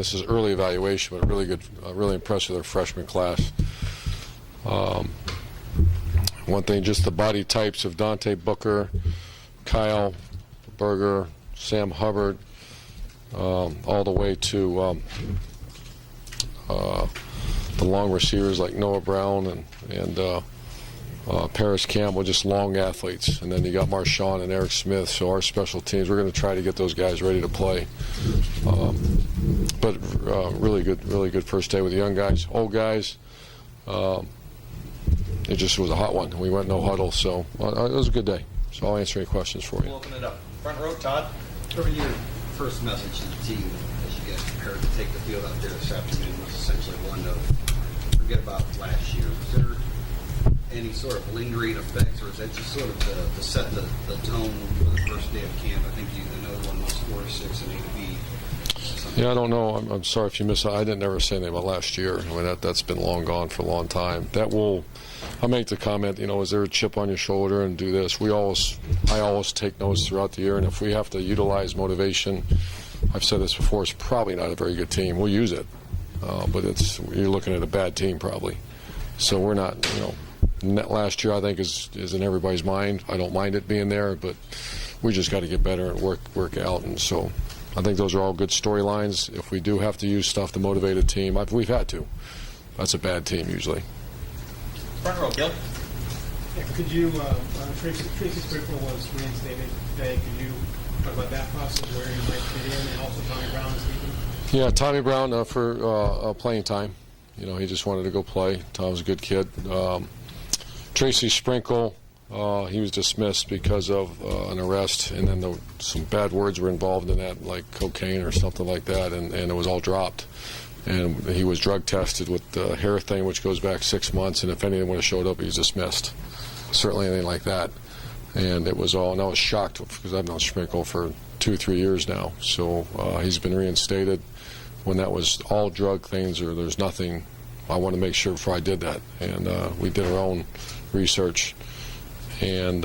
this is early evaluation, but really good, really impressed with their freshman class. One thing, just the body types of Dante Booker, Kyle Berger, Sam Hubbard, all the way to the long receivers like Noah Brown and Paris Campbell, just long athletes. And then you got Marshawn and Eric Smith, so our special teams, we're going to try to get those guys ready to play. But really good first day with the young guys. Old guys, it just was a hot one. We went no huddle, so it was a good day. So I'll answer any questions for you. We'll open it up. Front row, Todd. Over your first message to the team as you guys prepared to take the field out there this afternoon was essentially one to forget about last year. Was there any sort of lingering effects, or is that just sort of to set the tone for the first day of camp? I think another one was 4-6 and A to B. Yeah, I don't know. I'm sorry if you missed it. I didn't ever say anything about last year. I mean, that's been long gone for a long time. I'll make the comment, is there a chip on your shoulder and do this? I always take notes throughout the year, and if we have to utilize motivation, I've said this before, it's probably not a very good team. We'll use it, but you're looking at a bad team probably. So we're not, last year I think is in everybody's mind. I don't mind it being there, but we just got to get better and work out, and so I think those are all good storylines. If we do have to use stuff to motivate a team, we've had to. That's a bad team usually. Front row, Gil. Yeah, could you, Tracy Sprinkle was reinstated today. Could you talk about that process, where he might fit in, and also Tommy Brown this weekend? Yeah, Tommy Brown for playing time. He just wanted to go play. Tom's a good kid. Tracy Sprinkle, he was dismissed because of an arrest, and then some bad words were involved in that, like cocaine or something like that, and it was all dropped. And he was drug tested with the hair thing, which goes back 6 months, and if anything would have showed up, he was dismissed. Certainly anything like that. And it was all, and I was shocked because I've known Sprinkle for 2-3 years now. So he's been reinstated. When that was all drug things or there's nothing, I wanted to make sure before I did that. And we did our own research. And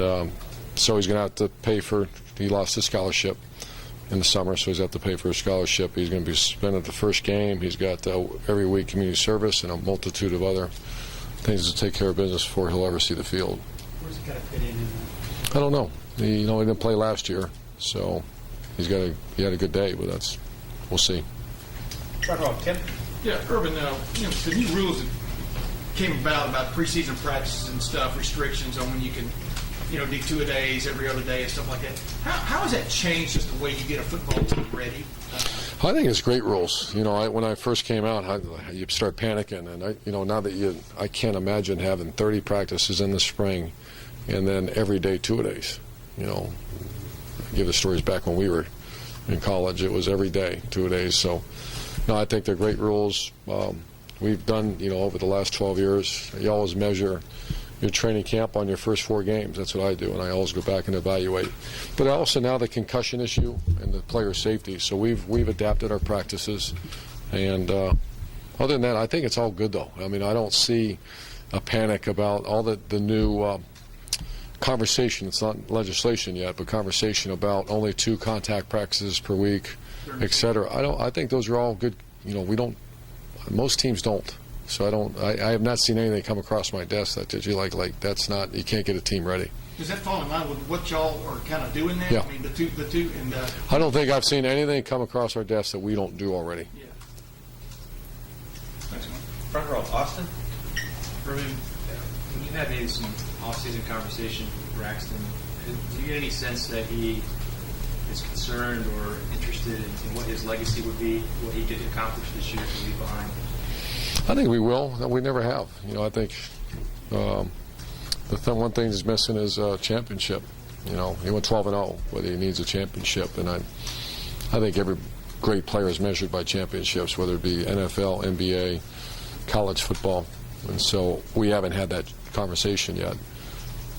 so he's going to have to pay he lost his scholarship in the summer, so he's got to pay for his scholarship. He's going to be suspended the first game. He's got every week community service and a multitude of other things to take care of business before he'll ever see the field. Where's he got to fit in that? I don't know. He didn't play last year, so he had a good day, but we'll see. Front row, Tim. Yeah, Urban, the new rules that came about preseason practices and stuff, restrictions on when you can do 2-a-days every other day and stuff like that. How has that changed just the way you get a football team ready? I think it's great rules. When I first came out, you start panicking, and now that I can't imagine having 30 practices in the spring, and then every day 2-a-days. I give the stories back when we were in college. It was every day 2-a-days. So, no, I think they're great rules. We've done, over the last 12 years, you always measure your training camp on your first 4 games. That's what I do, and I always go back and evaluate. But also now the concussion issue and the player safety. So we've adapted our practices, and other than that, I think it's all good though. I mean, I don't see a panic about all the new conversation. It's not legislation yet, but conversation about only 2 contact practices per week, et cetera. I think those are all good. Most teams don't. So I have not seen anything come across my desk that did you like that's not, you can't get a team ready. Does that fall in line with what y'all are kind of doing there? Yeah. I mean, the two, and I don't think I've seen anything come across our desk that we don't do already. Yeah. Thanks, man. Front row, Austin. Urban, when you had maybe some off-season conversations with Braxton, do you get any sense that he is concerned or interested in what his legacy would be, what he did accomplish this year to leave behind? I think we will. We never have. I think one thing he's missing is a championship. He went 12-0, but he needs a championship. And I think every great player is measured by championships, whether it be NFL, NBA, college football. And so we haven't had that conversation yet.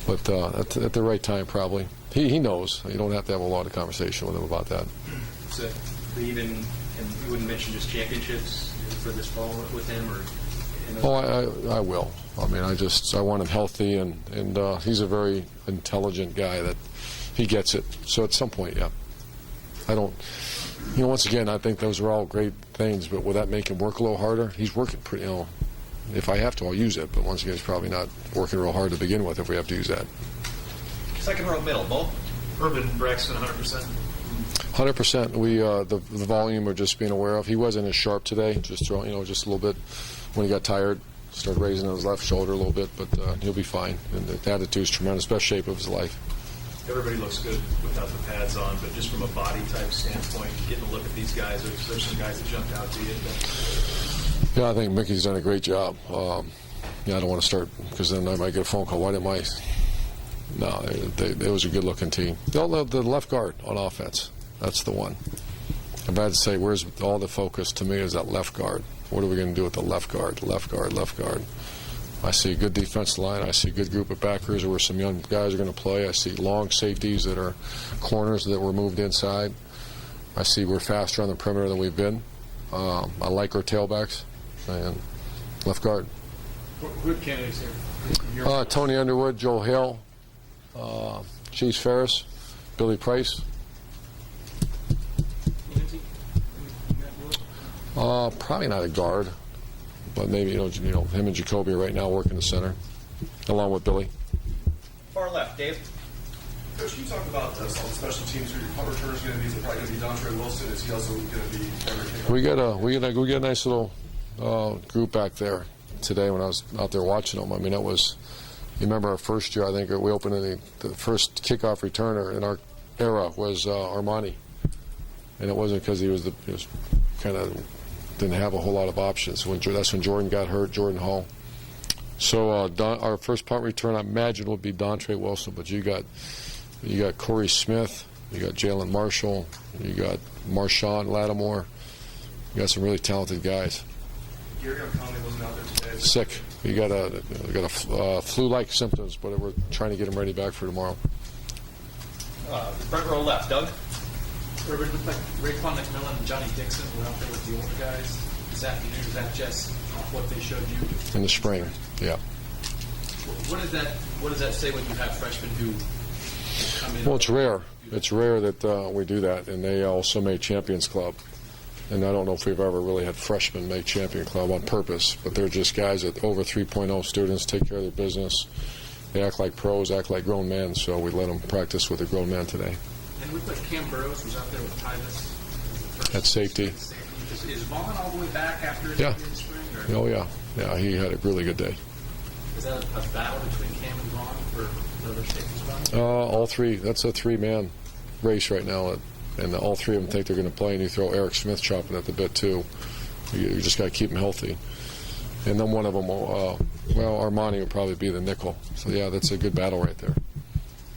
But at the right time, probably. He knows. You don't have to have a lot of conversation with him about that. So even, and you wouldn't mention just championships for this fall with him, or? I will. I mean, I want him healthy, and he's a very intelligent guy that he gets it. So at some point, yeah. You know, once again, I think those are all great things, but will that make him work a little harder? He's working pretty, you know, if I have to, I'll use it, but once again, he's probably not working real hard to begin with if we have to use that. Second row middle, Bo. Urban, Braxton, 100%. 100%. We the volume we're just being aware of. He wasn't as sharp today. Just throwing, you know, just a little bit when he got tired. Started raising his left shoulder a little bit, but he'll be fine. And the attitude's tremendous. Best shape of his life. Everybody looks good without the pads on, but just from a body type standpoint, getting a look at these guys, there's some guys that jumped out to you. Yeah, I think Mickey's done a great job. Yeah, I don't want to start because then I might get a phone call. Why didn't my? No, it was a good-looking team. The left guard on offense. That's the one. I'm about to say, where's all the focus to me is that left guard. What are we going to do with the left guard? Left guard, left guard. I see a good defensive line. I see a good group of backers where some young guys are going to play. I see long safeties that are corners that were moved inside. I see we're faster on the perimeter than we've been. I like our tailbacks and left guard. Who are the candidates here? Tony Underwood, Joel Hale, Cheese Ferris, Billy Price. Lindsey? In that role? Probably not a guard, but maybe you know him and Jacoby are right now working the center, along with Billy. Far left, Dave. Coach, can you talk about some special teams who your punt returner is going to be? Is it probably going to be Dontre Wilson? Is he also going to be primary kickoff? We got a nice little group back there today when I was out there watching them. I mean, it was. You remember our first year? I think we opened the first kickoff returner in our era was Armani, and it wasn't because he was kind of didn't have a whole lot of options. That's when Jordan got hurt, Jordan Hall. So our first punt return, I imagine, would be Dontre Wilson, but you got Corey Smith, you got Jalen Marshall, you got Marshawn Lattimore. You got some really talented guys. Gary O'Connell wasn't out there today. Sick. We got a flu-like symptoms, but we're trying to get him ready back for tomorrow. Front row left, Doug. Urban, looked like Raekwon McMillan and Johnny Dixon were out there with the older guys this afternoon. Is that just off what they showed you? In the spring, yeah. What does that say when you have freshmen who come in? Well, it's rare. It's rare that we do that, and they also made Champions Club. And I don't know if we've ever really had freshmen make Champion Club on purpose, but they're just guys that over 3.0 students take care of their business. They act like pros, act like grown men, so we let them practice with a grown man today. And we put Cam Burrows was out there with Tyvus. At safety. Is Vaughn all the way back after his Yeah. injury in the spring? Or Oh, yeah. Yeah, he had a really good day. is that a battle between Cam and Vaughn for the other safety spot? All three. That's a three-man race right now, and all three of them think they're going to play, and you throw Eric Smith chopping at the bit, too. You just got to keep him healthy. And then one of them, Armani would probably be the nickel. So, yeah, that's a good battle right there.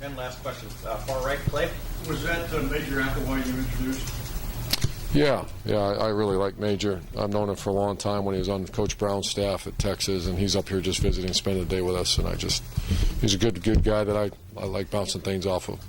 And last question, far right, Clay. Was that Major Applewhite you introduced? Yeah, I really like Major. I've known him for a long time when he was on Coach Brown's staff at Texas, and he's up here just visiting, spending the day with us, and he's a good guy that I like bouncing things off of.